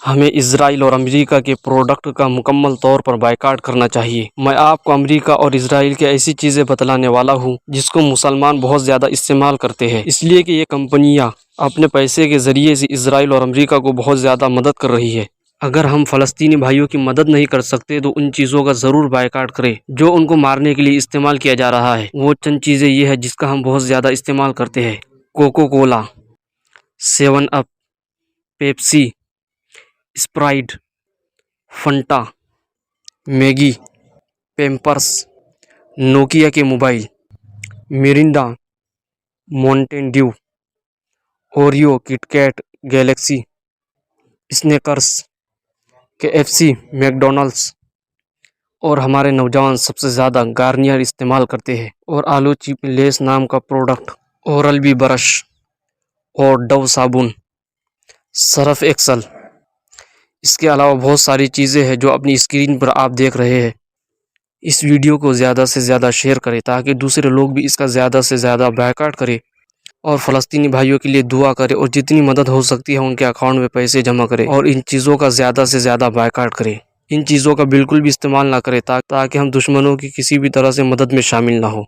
ہمیں اسرائیل اور امریکہ کے پروڈکٹ کا مکمل طور پر بائیکاٹ کرنا چاہیے۔ میں آپ کو امریکہ اور اسرائیل کی ایسی چیزیں بتلانے والا ہوں جس کو مسلمان بہت زیادہ استعمال کرتے ہیں، اس لیے کہ یہ کمپنیاں اپنے پیسے کے ذریعے سے اسرائیل اور امریکہ کو بہت زیادہ مدد کر رہی ہے۔ اگر ہم فلسطینی بھائیوں کی مدد نہیں کر سکتے تو ان چیزوں کا ضرور بائیکاٹ کریں جو ان کو مارنے کے لیے استعمال کیا جا رہا ہے۔ وہ چند چیزیں یہ ہے جس کا ہم بہت زیادہ استعمال کرتے ہیں: Coca Cola, 7 Up, Pepsi, Sprite, Fanta, Maggi, Pampers, Nokia کے mobile, Mirinda, Mountain Dew, Oreo, Kit Kat, Galaxy, Snickers, KFC، McDonald's, اور ہمارے نوجوان سب سے زیادہ گارنیئر استعمال کرتے ہیں، اور آلو چپ لیس نام کا پروڈکٹ، اورل بی برش، اور ڈو صابن، سرف ایکسل۔ اس کے علاوہ بہت ساری چیزیں ہیں جو اپنی اسکرین پر آپ دیکھ رہے ہیں۔ اس ویڈیو کو زیادہ سے زیادہ شیئر کریں تاکہ دوسرے لوگ بھی اس کا زیادہ سے زیادہ بائیکاٹ کریں، اور فلسطینی بھائیوں کے لیے دعا کریں، اور جتنی مدد ہو سکتی ہے ان کے اکاؤنٹ میں پیسے جمع کریں، اور ان چیزوں کا زیادہ سے زیادہ بائیکاٹ کریں۔ ان چیزوں کا بالکل بھی استعمال نہ کریں تاکہ ہم دشمنوں کی کسی بھی طرح سے مدد میں شامل نہ ہوں۔